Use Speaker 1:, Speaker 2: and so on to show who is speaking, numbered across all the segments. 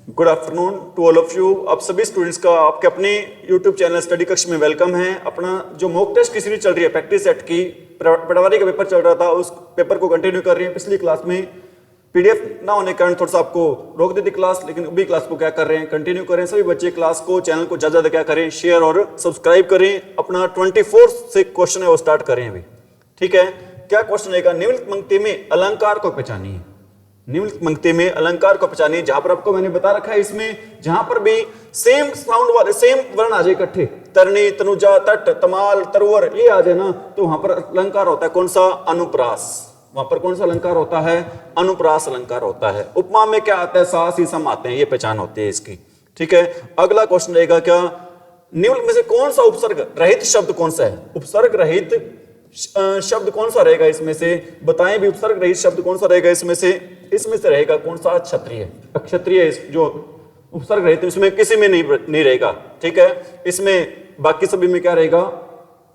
Speaker 1: Good afternoon to all of you. आप सभी students का आपके अपने यूट्यूब चैनल स्टडी कक्ष में वेलकम है। अपना जो मॉक टेस्ट की सीरीज चल रही है प्रैक्टिस सेट की, पटवारी का पेपर चल रहा था, उस पेपर को कंटिन्यू कर रही है। पिछली क्लास में पीडीएफ ना होने के कारण थोड़ा सा आपको रोक दी थी क्लास, लेकिन अभी क्लास को क्या कर रहे हैं, कंटिन्यू करें। सभी बच्चे क्लास को, चैनल को ज्यादा ज्यादा क्या करें, शेयर और सब्सक्राइब करें। अपना 24 से क्वेश्चन है वो स्टार्ट करें अभी, ठीक है। क्या क्वेश्चन रहेगा? निम्नलिखित पंक्ति में अलंकार को पहचानिए। निम्नलिखित पंक्ति में अलंकार को पहचानिए। जहां पर आपको मैंने बता रखा है, इसमें जहां पर भी सेम साउंड वाले सेम वर्ण आ जाए इकट्ठे, तरनी, तनुजा, तट, तमाल, तरवर, ये आ जाए ना, तो वहां पर अलंकार होता है कौन सा? अनुप्रास। वहां पर कौन सा अलंकार होता है? अनुप्रास अलंकार होता है। उपमा में क्या आता है? सा, सी, सम आते हैं, ये पहचान होती है इसकी, ठीक है। अगला क्वेश्चन रहेगा क्या? निम्न में से कौन सा उपसर्ग रहित शब्द कौन सा है? उपसर्ग रहित शब्द कौन सा रहेगा इसमें से? बताएं भी, उपसर्ग रहित शब्द कौन सा रहेगा इसमें से? इसमें से रहेगा कौन सा? क्षत्रिय। अक्षत्रिय जो उपसर्ग रहित, इसमें किसी में नहीं रहेगा, ठीक है। इसमें बाकी सभी में क्या रहेगा?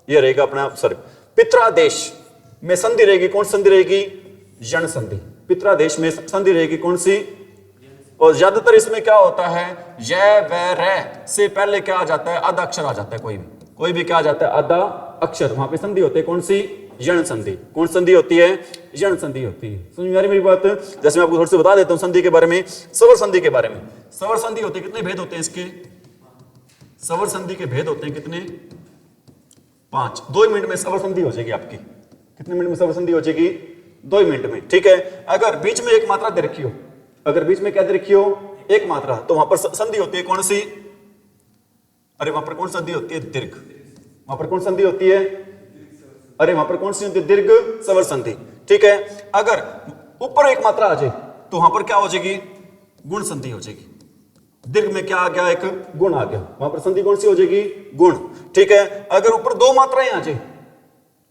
Speaker 1: ये रहेगा अपना उपसर्ग। पित्रादेश में संधि रहेगी, कौन संधि रहेगी? जन संधि। पित्रादेश में संधि रहेगी कौन सी? और ज्यादातर इसमें क्या होता है? य, व, र से पहले क्या आ जाता है? आधा अक्षर आ जाता है। कोई भी क्या आ जाता है? आधा अक्षर। वहां पे संधि होती है कौन सी? यण संधि। कौन संधि होती है? यण संधि होती है। समझ में आ रही मेरी बात? जैसे मैं आपको थोड़ा सा बता देता हूं संधि के बारे में, स्वर संधि के बारे में। स्वर संधि होती है, कितने भेद होते हैं इसके? स्वर संधि के भेद होते हैं कितने? 5। 2 मिनट में स्वर संधि हो जाएगी आपकी। कितने मिनट में स्वर संधि हो जाएगी? 2 मिनट में, ठीक है। अगर बीच में एक मात्रा दे रखी हो, अगर बीच में क्या दे रखी हो? एक मात्रा, तो वहां पर संधि होती है कौन सी? अरे वहां पर कौन संधि होती है? दीर्घ। वहां पर कौन संधि होती है? अरे वहां पर कौन सी होती है? दीर्घ स्वर संधि, ठीक है। अगर ऊपर एक मात्रा आ जाए तो वहां पर क्या हो जाएगी? गुण संधि हो जाएगी। दीर्घ में क्या आ गया? एक गुण आ गया, वहां पर संधि कौन सी हो जाएगी? गुण, ठीक है। अगर ऊपर 2 मात्राएं आ जाए,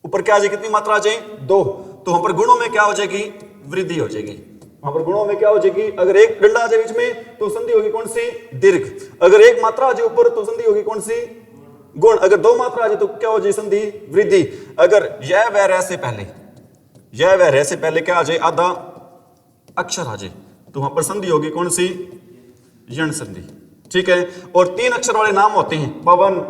Speaker 1: ऊपर क्या आ जाए? कितनी मात्रा आ जाए? 2, तो वहां पर गुणों में क्या हो जाएगी? वृद्धि हो जाएगी। वहां पर गुणों में क्या हो जाएगी? अगर एक डंडा आ जाए बीच में तो संधि होगी कौन सी? दीर्घ। अगर एक मात्रा आ जाए ऊपर तो संधि होगी कौन सी? गुण। अगर 2 मात्रा आ जाए तो क्या हो जाए? संधि वृद्धि। अगर य, व, र से पहले, य, व, र से पहले क्या आ जाए? आधा अक्षर आ जाए तो वहां पर संधि होगी कौन सी? यण संधि, ठीक है। और 3 अक्षर वाले नाम होते हैं, पवन,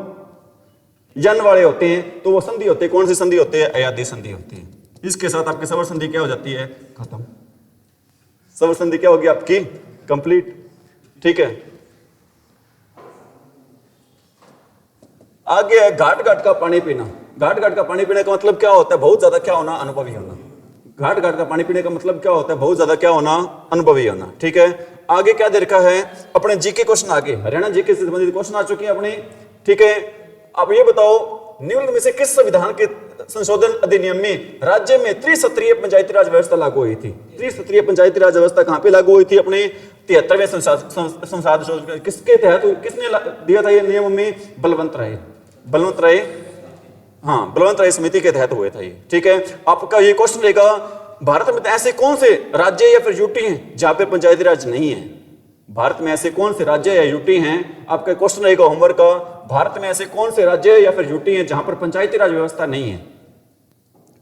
Speaker 1: यन वाले होते हैं, तो वो संधि होते हैं कौन सी संधि होते हैं? अयादी संधि होती है। इसके साथ आपकी स्वर संधि क्या हो जाती है? खत्म। स्वर संधि क्या होगी आपकी? कंप्लीट, ठीक है। आगे है घाट घाट का पानी पीना। घाट घाट का पानी पीने का मतलब क्या होता है? बहुत ज्यादा क्या होना? अनुभवी होना। घाट घाट का पानी पीने का मतलब क्या होता है? बहुत ज्यादा क्या होना? अनुभवी होना, ठीक है। आगे क्या दे रखा है? अपने जीके क्वेश्चन, आगे हरियाणा जीके से संबंधित क्वेश्चन आ चुके हैं अपने, ठीक है। अब ये बताओ, निम्न में से किस संविधान के संशोधन अधिनियम में राज्य में त्रिस्तरीय पंचायती राज व्यवस्था लागू हुई थी? त्रिस्तरीय पंचायती राज व्यवस्था कहां पे लागू हुई थी? अपने 73वें संसद किसके तहत, किसने दिया था ये नियम में? बलवंत राय। बलवंत राय, हाँ, बलवंत राय समिति के तहत हुए थे ये, ठीक है। आपका ये क्वेश्चन रहेगा, भारत में ऐसे कौन से राज्य या फिर यूटी हैं जहां पे पंचायती राज नहीं है? भारत में ऐसे कौन से राज्य या यूटी हैं? आपका क्वेश्चन रहेगा होमवर्क का, भारत में ऐसे कौन से राज्य या फिर यूटी हैं जहां पर पंचायती राज व्यवस्था नहीं है,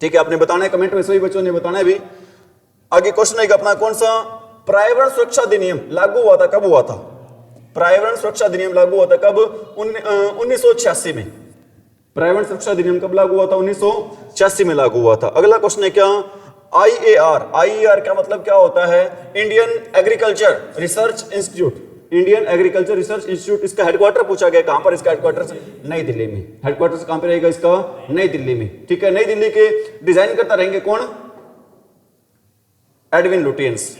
Speaker 1: ठीक है। आपने बताना है कमेंट में, सभी बच्चों ने बताना है भी। आगे क्वेश्चन रहेगा अपना कौन सा? पर्यावरण सुरक्षा अधिनियम लागू हुआ था, कब हुआ था? पर्यावरण सुरक्षा अधिनियम लागू हुआ था कब? 1986 में। पर्यावरण सुरक्षा अधिनियम कब लागू हुआ था? 1986 में लागू हुआ था। अगला क्वेश्चन है क्या? IAR। IAR का मतलब क्या होता है? Indian agriculture research institute. Indian agriculture research institute, इसका हेडक्वार्टर पूछा गया। कहां पर इसका हेडक्वार्टर? नई दिल्ली में। हेडक्वार्टर कहां पर रहेगा इसका? नई दिल्ली में, ठीक है। नई दिल्ली के डिजाइन करता रहेंगे कौन? Edwin Lutyens.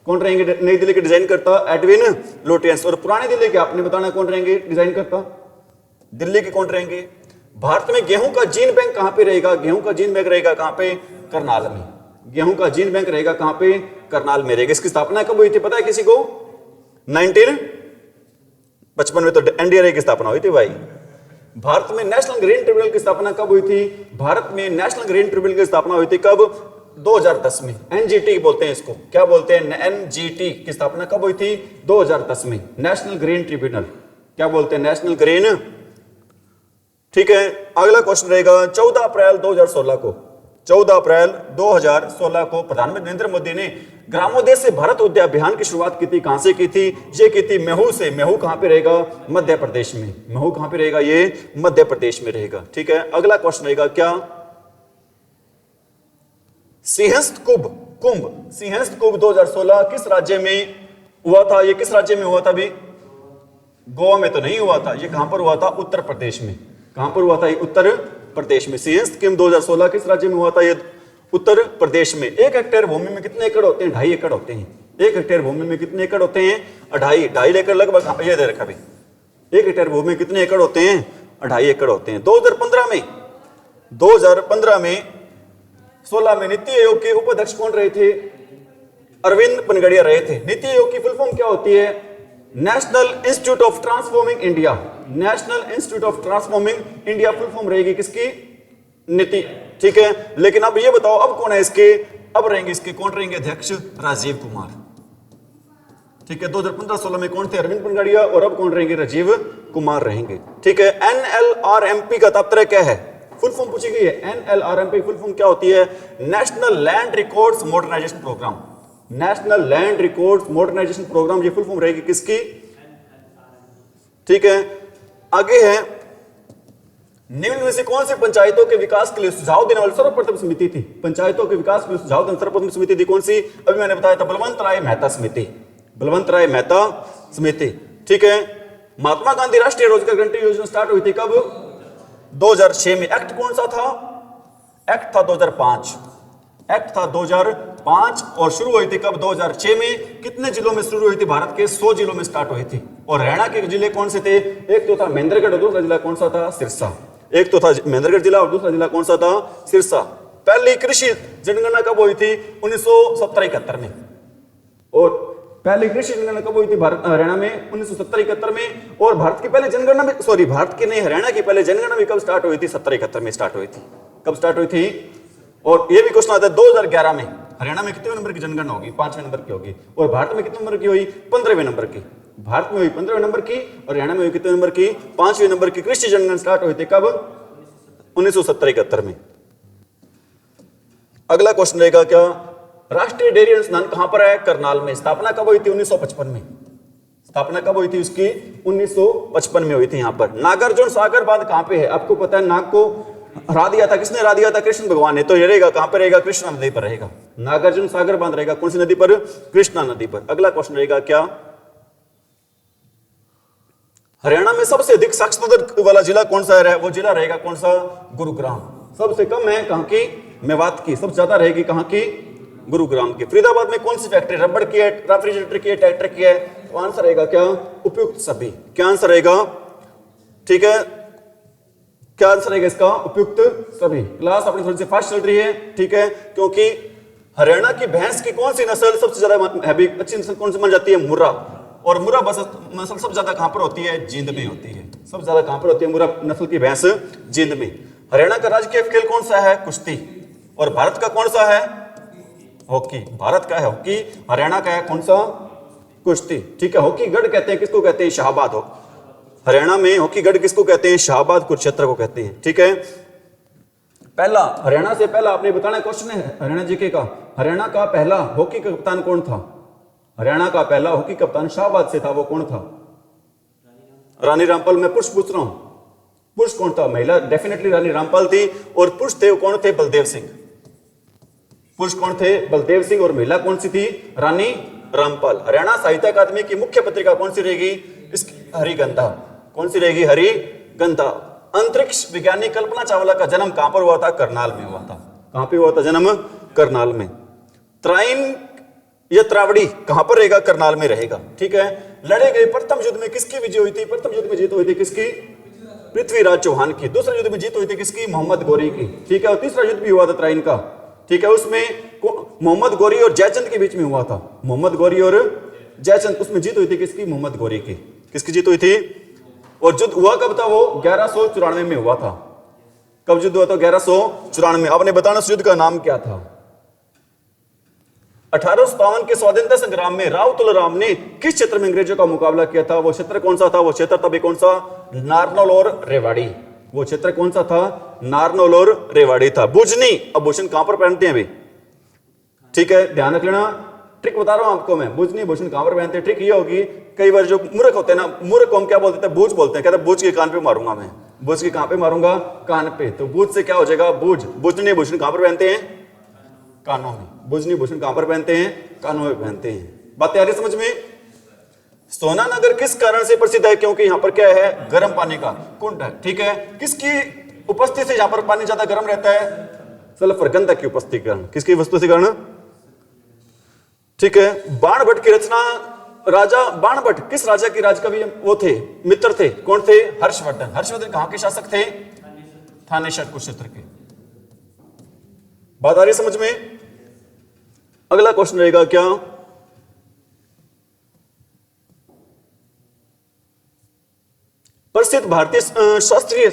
Speaker 1: कौन रहेंगे नई दिल्ली के डिजाइन करता? Edwin Lutyens. और पुरानी दिल्ली के आपने बताना कौन रहेंगे डिजाइन करता? दिल्ली के कौन रहेंगे? भारत में गेहूं का जीन बैंक कहां पे रहेगा? गेहूं का जीन बैंक रहेगा कहां पे? करनाल में। गेहूं का जीन बैंक रहेगा कहां पे? करनाल में रहेगा। इसकी स्थापना कब हुई थी पता है किसी को? 1955 में तो NDRA की स्थापना हुई थी भाई। भारत में नेशनल ग्रीन ट्रिब्यूनल की स्थापना कब हुई थी? भारत में नेशनल ग्रीन ट्रिब्यूनल की स्थापना हुई थी कब? 2010 में। NGT बोलते हैं इसको, क्या बोलते हैं? NGT की स्थापना कब हुई थी? 2010 में। नेशनल ग्रीन ट्रिब्यूनल क्या बोलते हैं? नेशनल ग्रीन, ठीक है। अगला क्वेश्चन रहेगा 14 अप्रैल 2016 को, 14 अप्रैल 2016 को प्रधानमंत्री नरेंद्र मोदी ने ग्रामोदय से भारत उद्या अभियान की शुरुआत की थी, कहां से की थी? ये की थी महू से। महू कहां पे रहेगा? मध्य प्रदेश में। महू कहां पे रहेगा? ये मध्य प्रदेश में रहेगा। ठीक है, अगला क्वेश्चन रहेगा क्या? सिंहस्थ कुंभ 2016 किस राज्य में हुआ था? ये किस राज्य में हुआ था? अभी गोवा में तो नहीं हुआ था, ये कहां पर हुआ था? उत्तर प्रदेश में। कहां पर हुआ था? ये उत्तर प्रदेश में। सिंहस्थ कुंभ 2016 किस राज्य में हुआ था? ये उत्तर प्रदेश में। 1 हेक्टेयर भूमि में कितने एकड़ होते हैं? 2.5 एकड़ होते हैं। 1 हेक्टेयर भूमि में कितने एकड़ होते हैं? 2.5 एकड़ लगभग। ये दे रखा अभी 1 हेक्टेयर भूमि में कितने एकड़ होते हैं? 2.5 एकड़ होते हैं। 2015 में 16 में नीति आयोग के उपाध्यक्ष कौन रहे थे? अरविंद पनगड़िया रहे थे। नीति आयोग की फुल फॉर्म क्या होती है? National institute of transforming India. National institute of transforming India full form रहेगी किसकी? नीति। ठीक है, लेकिन अब ये बताओ अब कौन है इसके? अब रहेंगे इसके कौन रहेंगे अध्यक्ष? राजीव कुमार। ठीक है, 2015-16 में कौन थे? अरविंद पनगड़िया। और अब कौन रहेंगे? राजीव कुमार रहेंगे। ठीक है, NLRMP का तात्पर्य क्या है? फुल फॉर्म पूछी गई है। NLRMP फुल फॉर्म क्या होती है? National land records modernization programme. National land records modernization programme, ये फुल फॉर्म रहेगी किसकी? ठीक है, आगे है निम्न में से कौन सी पंचायतों के विकास के लिए सुझाव देने वाली सर्वप्रथम समिति थी? पंचायतों के विकास के लिए सुझाव देने सर्वप्रथम समिति थी कौन सी? अभी मैंने बताया था बलवंत राय मेहता समिति। बलवंत राय मेहता समिति। ठीक है, महात्मा गांधी राष्ट्रीय रोजगार गारंटी योजना स्टार्ट हुई थी कब? 2006 में। एक्ट कौन सा था? एक्ट था 2005। एक्ट था 2005 और शुरू हुई थी कब? 2006 में। कितने जिलों में शुरू हुई थी? भारत के 100 जिलों में स्टार्ट हुई थी। और हरियाणा के जिले कौन से थे? एक तो था महेंद्रगढ़ और दूसरा जिला कौन सा था? सिरसा। एक तो था महेंद्रगढ़ जिला और दूसरा जिला कौन सा था? सिरसा। पहली कृषि जनगणना कब हुई थी? 1970-71 में। और पहली कृषि जनगणना कब हुई थी हरियाणा में? 1970-71 में। और भारत की पहले जनगणना भी, सॉरी भारत की नहीं, हरियाणा की पहले जनगणना भी कब स्टार्ट हुई थी? 70-71 में स्टार्ट हुई थी। कब स्टार्ट हुई थी? और ये भी क्वेश्चन आता है 2011 में हरियाणा में कितने नंबर की जनगणना होगी? 5वें नंबर की होगी। और भारत में कितने नंबर की हुई? 15वें नंबर की। भारत में हुई 15वें नंबर की और हरियाणा में हुई कितने नंबर की? 5वें नंबर की। कृषि जनगणना स्टार्ट हुई थी कब? 1970-71 में। अगला क्वेश्चन रहेगा क्या? राष्ट्रीय डेयरी अनुसंधान कहां पर है? करनाल में। स्थापना कब हुई थी? 1955 में। स्थापना कब हुई थी उसकी? 1955 में हुई थी यहां पर। नागार्जुन सागर बांध कहां पे है? आपको पता है, नाग को हरा दिया था किसने? हरा दिया था कृष्ण भगवान ने। तो ये रहेगा कहां पर रहेगा? कृष्णा नदी पर रहेगा। नागार्जुन सागर बांध रहेगा कौन सी नदी पर? कृष्णा नदी पर। अगला क्वेश्चन रहेगा क्या? हरियाणा में सबसे अधिक साक्षरता दर वाला जिला कौन सा है? वो जिला रहेगा कौन सा? गुरुग्राम। सबसे कम है कहां की? मेवात की। सबसे ज्यादा रहेगी कहां की? गुरुग्राम की। फरीदाबाद में कौन सी फैक्ट्री? रबड़ की है, रेफ्रिजरेटर की है, ट्रैक्टर की है? तो आंसर रहेगा क्या? उपयुक्त सभी। क्या आंसर रहेगा? ठीक है, क्या आंसर रहेगा इसका? उपयुक्त सभी। क्लास अपनी थोड़ी सी फास्ट चल रही है, ठीक है, क्योंकि हरियाणा की भैंस की कौन सी नस्ल सबसे ज्यादा हैवी अच्छी नस्ल कौन सी मानी जाती है? मुर्रा। और मुर्रा नस्ल सबसे ज्यादा कहां पर होती है? जींद में होती है। सबसे ज्यादा कहां पर होती है मुर्रा नस्ल की भैंस? जींद में। हरियाणा का राजकीय खेल कौन सा है? कुश्ती। और भारत का कौन सा है? हॉकी। भारत का है हॉकी, हरियाणा का है कौन सा? कुश्ती। ठीक है, हॉकी गढ़ कहते हैं किसको? कहते हैं शाहबाद। हो हरियाणा में हॉकी गढ़ किसको कहते हैं? शाहबाद कुरुक्षेत्र को कहते हैं। ठीक है, पहला हरियाणा से पहला आपने बताना क्वेश्चन है हरियाणा जीके का। हरियाणा का पहला हॉकी का कप्तान कौन था? हरियाणा का पहला हॉकी कप्तान शाहबाद से था, वो कौन था? रानी रामपाल। मैं पुरुष पूछ रहा हूं, पुरुष कौन था? महिला डेफिनेटली रानी रामपाल थी। और पुरुष थे वो कौन थे? बलदेव सिंह। पुरुष कौन थे? बलदेव सिंह। और महिला कौन सी थी? रानी रामपाल। हरियाणा साहित्य अकादमी की मुख्य पत्रिका कौन सी रहेगी? इसकी हरिगंधा। कौन सी रहेगी? हरिगंधा। अंतरिक्ष विज्ञानी कल्पना चावला का जन्म कहां पर हुआ था? करनाल में हुआ था। कहां पे हुआ था जन्म? करनाल में। त्राइन या त्रावड़ी कहां पर रहेगा? करनाल में रहेगा। ठीक है, लड़े गए प्रथम युद्ध में किसकी विजय हुई थी? प्रथम युद्ध में जीत हुई थी किसकी? पृथ्वीराज चौहान की। दूसरे युद्ध में जीत हुई थी किसकी? मोहम्मद गौरी की। ठीक है, और तीसरा युद्ध भी हुआ था त्राइन का। ठीक है, उसमें मोहम्मद गौरी और जयचंद के बीच में हुआ था। मोहम्मद गौरी और जयचंद, उसमें जीत हुई थी किसकी? मोहम्मद गौरी की। किसकी जीत हुई थी? और युद्ध हुआ कब था? वो 1194 में हुआ था। कब युद्ध हुआ था? 1194 में। आपने बताना उस युद्ध का नाम क्या था? 1857 के स्वतंत्रता संग्राम में राव तुलराम ने किस क्षेत्र में अंग्रेजों का मुकाबला किया था? वो क्षेत्र कौन सा था? वो क्षेत्र तभी कौन सा? नारनौल और रेवाड़ी। वो क्षेत्र कौन सा था? नारनौल और रेवाड़ी था। बुजनी आभूषण कहां पर पहनते हैं अभी? ठीक है, ध्यान रख लेना। ट्रिक बता रहा हूं आपको मैं। बुझ नहीं भूषण कहां पर पहनते, ट्रिक ये होगी, कई बार जो मूर्ख होते हैं ना, मूर्ख को हम क्या बोलते हैं, बूझ बोलते हैं। कहते हैं बूझ के कान पे मारूंगा मैं, बूझ के कहां पे मारूंगा, कान पे। तो बूझ से क्या हो जाएगा, बूझ। बुझनी भूषण कहां पर पहनते हैं, कानों में। बुझनी भूषण कहां पर पहनते हैं, कानों में पहनते हैं। बात आ रही समझ में। सोना नगर किस कारण से प्रसिद्ध है, क्योंकि यहाँ पर क्या है, गर्म पानी का कुंड है। ठीक है, किसकी उपस्थिति से यहाँ पर पानी ज्यादा गर्म रहता है, सल्फर गंधक की उपस्थिति के कारण। किसकी वस्तु से कारण, ठीक है। बाणभट्ट की रचना, राजा बाणभट्ट किस राजा की राजकवि वो थे, मित्र थे, कौन थे, हर्षवर्धन। हर्षवर्धन कहां के शासक थे, थानेश्वर कुरुक्षेत्र के। बात आ रही समझ में। अगला क्वेश्चन रहेगा क्या, प्रसिद्ध भारतीय शास्त्रीय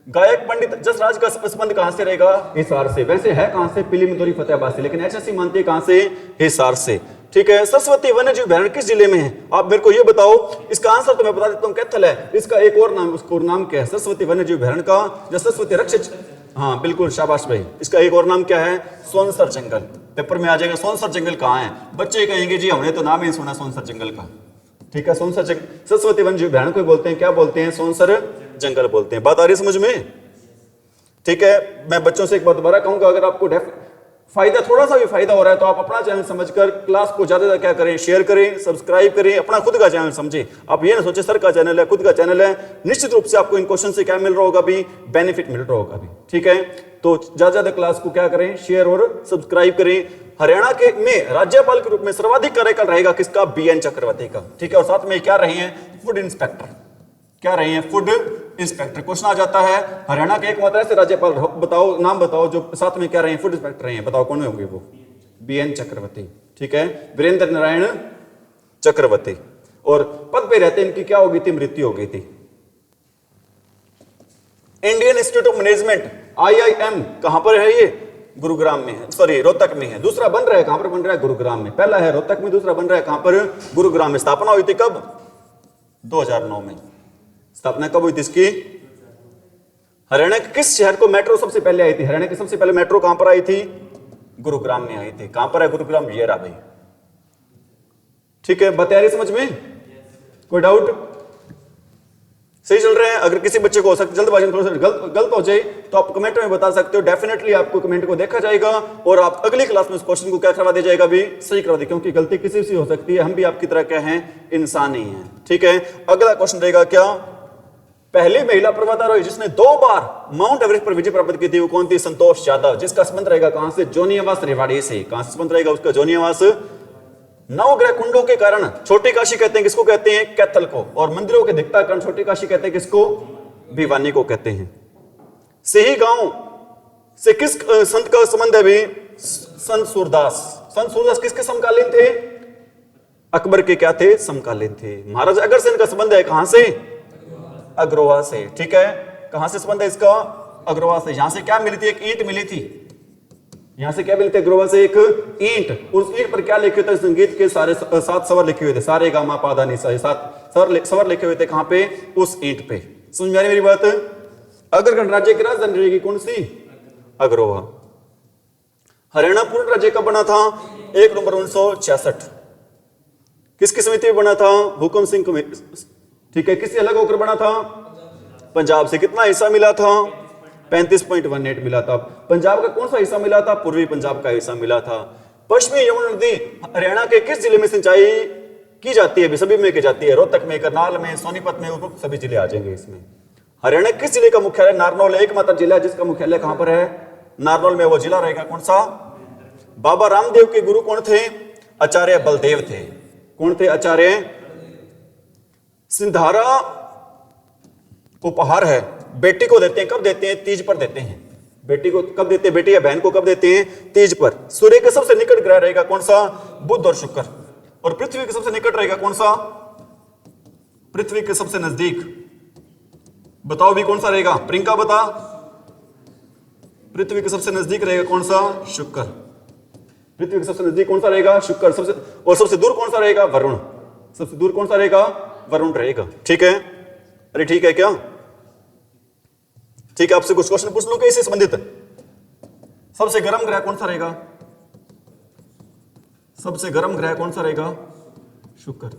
Speaker 1: गायक पंडित जसराज का संबंध कहां से रहेगा, हिसार से। वैसे है कहां से, पीली मिदोरी फतेहाबाद से, लेकिन एचएससी मानती है कहां से, हिसार से। ठीक है। सरस्वती वन्यजीव अभयारण्य किस जिले में है, आप मेरे को ये बताओ। इसका आंसर तो मैं बता देता हूं, कैथल है। इसका एक और नाम, उसका नाम क्या है, सरस्वती वन्यजीव अभयारण्य का, जो सरस्वती रक्षित, हाँ बिल्कुल शाबाश भाई। इसका एक और नाम क्या है, सोनसर जंगल। पेपर में आ जाएगा सोनसर जंगल कहां है। बच्चे कहेंगे जी हमने तो नाम ही सुना सोनसर जंगल का। ठीक है, सोनसर जंगल, सरस्वती वन्यजीव अभयारण्य को बोलते हैं, क्या बोलते हैं, सोनसर जंगल बोलते हैं। बात आ रही समझ में। ठीक है, मैं बच्चों से एक बात दोबारा कहूंगा, अगर आपको फायदा, थोड़ा सा भी फायदा हो रहा है तो आप अपना चैनल समझकर क्लास को ज्यादा क्या करें, शेयर करें, सब्सक्राइब करें, अपना खुद का चैनल समझे। आप ये ना सोचे सर का चैनल है, खुद का चैनल है। निश्चित रूप से आपको इन क्वेश्चन से क्या मिल रहा होगा भी, बेनिफिट मिल रहा होगा भी। ठीक है, तो ज्यादा क्लास को क्या करें, शेयर और सब्सक्राइब करें। हरियाणा के में राज्यपाल के रूप में सर्वाधिक कार्यकाल रहेगा किसका, बीएन चक्रवर्ती का। ठीक है, और साथ में क्या रहे हैं, फूड इंस्पेक्टर, क्या रहे हैं, फूड इंस्पेक्टर। क्वेश्चन आ जाता है हरियाणा के एकमात्र ऐसे राज्यपाल बताओ, नाम बताओ जो साथ में क्या रहे हैं, फूड इंस्पेक्टर रहे हैं, बताओ कौन होंगे वो, बीएन चक्रवर्ती। ठीक है, वीरेंद्र नारायण चक्रवर्ती। और पद पे रहते इनकी क्या हो गई थी, मृत्यु हो गई थी। Indian institute of management IIM कहां पर है, ये गुरुग्राम में है, सॉरी रोहतक में है। दूसरा बन रहा है, कहां पर बन रहा है, गुरुग्राम में। पहला है रोहतक में, दूसरा बन रहा है कहां पर, गुरुग्राम में। स्थापना हुई थी कब, 2009 में। स्थापना कब हुई थी इसकी। हरियाणा के किस शहर को मेट्रो सबसे पहले आई थी, हरियाणा की सबसे पहले मेट्रो कहां पर आई थी, गुरुग्राम में आई थी। कहां पर है गुरुग्राम, ये रहा भाई। ठीक है, बता रही समझ में, कोई डाउट, सही चल रहे हैं। अगर किसी बच्चे को हो सकता जल्दबाजी में थोड़ा सा गलत हो जाए तो आप कमेंट में बता सकते हो। डेफिनेटली आपको कमेंट को देखा जाएगा और आप अगली क्लास में इस क्वेश्चन को क्या करवा दिया जाएगा, भी सही करवा दे, क्योंकि गलती किसी से हो सकती है। हम भी आपकी तरह क्या हैं, इंसान ही हैं। ठीक है, अगला क्वेश्चन रहेगा क्या, पहली महिला पर्वतारोही जिसने 2 बार माउंट एवरेस्ट पर विजय प्राप्त की थी वो कौन थी, संतोष यादव। जिसका संबंध रहेगा कहां से, जोनियावास रेवाड़ी से। कहां से संबंध रहेगा उसका, जोनियावास। नवग्रह कुंडों के कारण छोटी काशी कहते हैं, किसको कहते हैं, कैथल को। और मंदिरों के दिखता कारण छोटी काशी कहते हैं किसको, भिवानी को कहते हैं। सही गांव से किस संत का संबंध है भी, संत सूरदास। संत सूरदास किसके समकालीन थे, अकबर के क्या थे, समकालीन थे। महाराज अग्रसेन का संबंध है कहां से, अग्रोहा से। ठीक है, कहां से संबंध है इसका, अग्रोहा से। यहां से क्या मिली थी, एक ईंट मिली थी। यहां से क्या मिलते, अग्रोहा से एक ईंट। उस ईंट पर क्या लिखे थे, संगीत के सारे 7 स्वर लिखे हुए थे, सारे गा मा पा धा नि सा, 7 स्वर लिखे हुए थे। कहां पे, उस ईंट पे। समझ में आ रही मेरी बात। अगर गणराज्य की राजधानी रहेगी कौन सी, अग्रोहा। हरियाणा पूर्ण राज्य कब बना था, 1 नवंबर 1966। किसकी समिति में बना था, हुकुम सिंह कमेटी। ठीक है, किससे अलग होकर बना था, पंजाब से। कितना हिस्सा मिला था, 35.18 मिला था। पंजाब का कौन सा हिस्सा मिला था, पूर्वी पंजाब का हिस्सा मिला था। पश्चिमी यमुना नदी हरियाणा के किस जिले में सिंचाई की जाती है, सभी में की जाती है, रोहतक में, करनाल में, सोनीपत में, सभी जिले आ जाएंगे इसमें। हरियाणा किस जिले का मुख्यालय, नारनौल एकमात्र जिला जिसका मुख्यालय कहां पर है, नारनौल में। वो जिला रहेगा कौन सा, बाबा रामदेव के गुरु कौन थे, आचार्य बलदेव थे। कौन थे, आचार्य। सिंधारा उपहार है, बेटी को देते हैं, कब देते हैं, तीज पर देते हैं। बेटी को कब देते हैं, बेटी या बहन को कब देते हैं, तीज पर। सूर्य के सबसे निकट ग्रह रहेगा कौन सा, बुध और शुक्र। और पृथ्वी के सबसे निकट रहेगा कौन सा, पृथ्वी के सबसे नजदीक बताओ भी कौन सा रहेगा, प्रियंका बता। पृथ्वी के सबसे नजदीक रहेगा कौन सा, शुक्र। पृथ्वी के सबसे नजदीक कौन सा रहेगा, शुक्र। सबसे दूर कौन सा रहेगा, वरुण। सबसे दूर कौन सा रहेगा, वरुण रहेगा। ठीक है, अरे ठीक है क्या, ठीक है। आपसे कुछ क्वेश्चन पूछ लूं इससे संबंधित। सबसे गर्म ग्रह कौन सा रहेगा, सबसे गर्म ग्रह कौन सा रहेगा? शुक्र।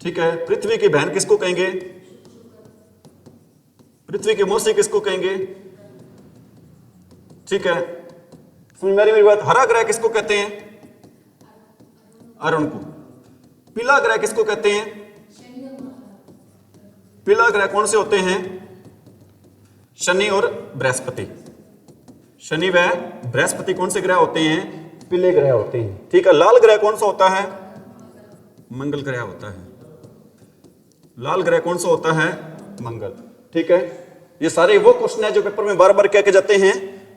Speaker 1: ठीक है, पृथ्वी की बहन किसको कहेंगे? पृथ्वी की मौसी किसको कहेंगे? ठीक है, समझ में आ रही मेरी बात? हरा ग्रह किसको कहते हैं? अरुण को। पीला ग्रह किसको कहते हैं? पीला ग्रह कौन से होते हैं? शनि और बृहस्पति। शनि व बृहस्पति कौन से ग्रह होते हैं? पीले ग्रह होते हैं। ठीक है, लाल ग्रह कौन सा होता है? मंगल ग्रह होता है। लाल ग्रह कौन सा होता है? मंगल। ठीक है, ये सारे वो क्वेश्चन है जो पेपर में बार बार क्या के जाते हैं,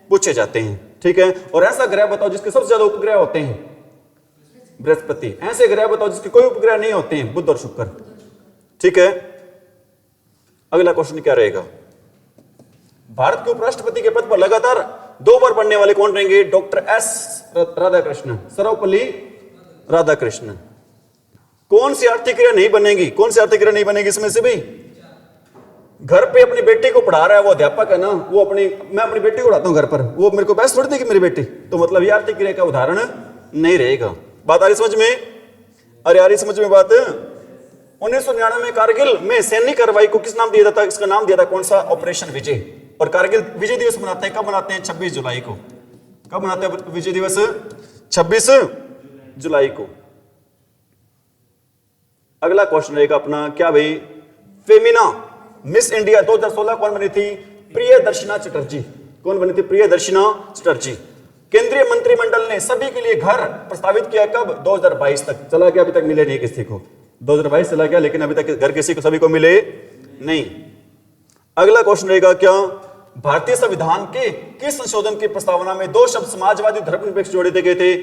Speaker 1: पूछे जाते हैं। ठीक है, और ऐसा ग्रह बताओ जिसके सबसे ज्यादा उपग्रह होते हैं? बृहस्पति। ऐसे ग्रह बताओ जिसके कोई उपग्रह नहीं होते हैं? बुध और शुक्र। ठीक है, अगला क्वेश्चन क्या रहेगा? भारत के उपराष्ट्रपति के पद पर लगातार 2 बार बनने वाले कौन रहेंगे? Doctor S Radhakrishnan, Sarvepalli Radhakrishnan. कौन सी आर्थिक क्रिया नहीं बनेगी? कौन सी आर्थिक क्रिया नहीं बनेगी इसमें से भी? घर पे अपनी बेटी को पढ़ा रहा है, वो अध्यापक है ना, वो मैं अपनी बेटी को पढ़ाता हूं घर पर, वो मेरे को पैसे थोड़ी देगी मेरी बेटी, तो मतलब ये आर्थिक क्रिया का उदाहरण नहीं रहेगा। बात आ रही समझ में? अरे आ रही समझ में बात? 1999 में कारगिल में सैन्य कार्रवाई को किस नाम दिया जाता? इसका नाम दिया था कौन सा? ऑपरेशन विजय। और कारगिल विजय दिवस मनाते हैं, कब मनाते हैं? 26 जुलाई को। कब मनाते हैं विजय दिवस? 26 जुलाई को। अगला क्वेश्चन रहेगा अपना क्या भाई? फेमिना मिस इंडिया 2016 कौन बनी थी? प्रियदर्शना चटर्जी। कौन बनी थी? प्रियदर्शना चटर्जी। केंद्रीय मंत्रिमंडल ने सभी के लिए घर प्रस्तावित किया कब? 2022 तक। चला गया, अभी तक मिले नहीं किसी को। 2022 चला गया, लेकिन अभी तक घर किसी को सभी को मिले नहीं। अगला क्वेश्चन रहेगा क्या? भारतीय संविधान के किस संशोधन की प्रस्तावना में 2 शब्द समाजवादी धर्मनिरपेक्ष जोड़े गए थे?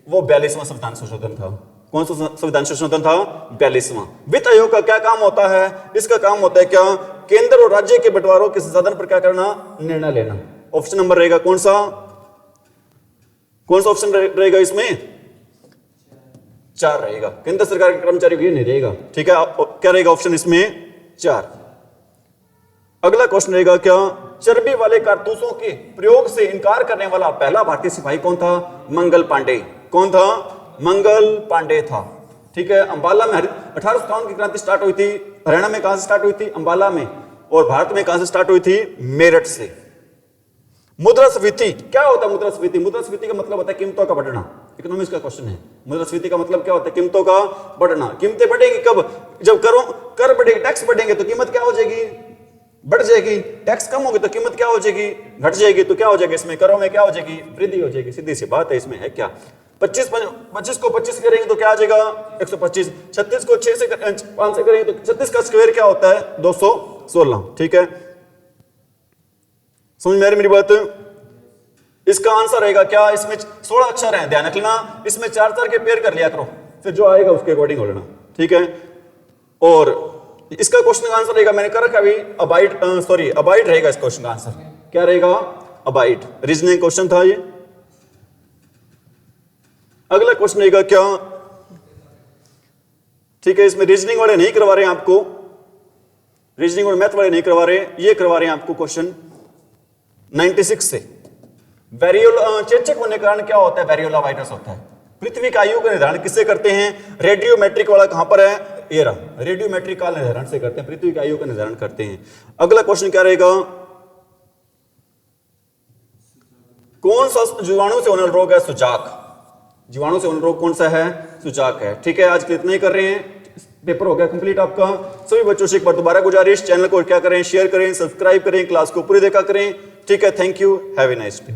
Speaker 1: वो 42वां संविधान संशोधन था। कौन सा संविधान संशोधन था? 42वां। वित्त आयोग का क्या काम होता है? इसका काम होता है क्या? केंद्र और राज्य के बंटवारों के संसाधन पर क्या करना? निर्णय लेना। ऑप्शन नंबर रहेगा कौन सा? कौन सा ऑप्शन रहेगा इसमें? 4 रहेगा। केंद्र सरकार के कर्मचारी ये नहीं रहेगा। ठीक है, क्या रहेगा ऑप्शन इसमें? 4। अगला क्वेश्चन रहेगा क्या? चर्बी वाले कारतूसों के प्रयोग से इनकार करने वाला पहला भारतीय सिपाही कौन था? मंगल पांडे। कौन था? मंगल पांडे था। ठीक है, अंबाला में 1857 की क्रांति स्टार्ट हुई थी। हरियाणा में कहां से स्टार्ट हुई थी? अंबाला में। और भारत में कहां से स्टार्ट हुई थी? मेरठ से। मुद्रास्फीति क्या होता है? मुद्रास्फीति, मुद्रास्फीति का मतलब होता है कीमतों का बढ़ना। इकोनॉमिक्स का क्वेश्चन है। मुद्रास्फीति का मतलब क्या होता है? कीमतों का बढ़ना। कीमतें बढ़ेगी कब? जब कर बढ़ेगी, टैक्स बढ़ेंगे तो कीमत क्या हो जाएगी? बढ़ जाएगी। टैक्स कम होगी तो कीमत क्या हो जाएगी? घट जाएगी। तो क्या हो जाएगा इसमें? करों में क्या हो जाएगी? वृद्धि हो जाएगी। सीधी सी बात है, इसमें है क्या? 25 को 25 करेंगे तो क्या आ जाएगा? 125। 36 को 6 से 5 से करेंगे तो 36 का स्क्वायर क्या होता है? 216। ठीक है, समझ में आ रही मेरी बात? इसका आंसर रहेगा क्या? इसमें 16 अक्षर हैं, ध्यान रखना। इसमें 4 के पेयर कर लिया करो, फिर जो आएगा उसके अकॉर्डिंग हो लेना। ठीक है, और इसका क्वेश्चन का आंसर रहेगा, मैंने कर रखा अभी, अबाइड रहेगा इस क्वेश्चन का आंसर। क्या रहेगा? अबाइड। रीजनिंग क्वेश्चन था ये। अगला क्वेश्चन रहेगा क्या? ठीक है, इसमें रीजनिंग वाले नहीं करवा रहे हैं आपको, रीजनिंग और मैथ वाले नहीं करवा रहे, ये करवा रहे हैं आपको क्वेश्चन 96 से। वेरियोला चेचक होने के कारण क्या होता है? वेरियोला वायरस होता है। पृथ्वी का आयु का निर्धारण किससे करते हैं? रेडियोमेट्रिक वाला कहां पर है? ये रहा, रेडियोमेट्रिक का निर्धारण से करते हैं, पृथ्वी का आयु का निर्धारण करते हैं। अगला क्वेश्चन क्या रहेगा? कौन सा जीवाणु से होने वाला रोग है? सुचाक। जीवाणु से होने वाला रोग कौन सा है? सुचाक है। ठीक है, आज के इतना ही कर रहे हैं, पेपर हो गया कंप्लीट आपका। सभी बच्चों से एक बार दोबारा गुजारिश, चैनल को क्या करें? शेयर करें, सब्सक्राइब करें, क्लास को पूरी देखा करें। ठीक है, thank you, have a nice day.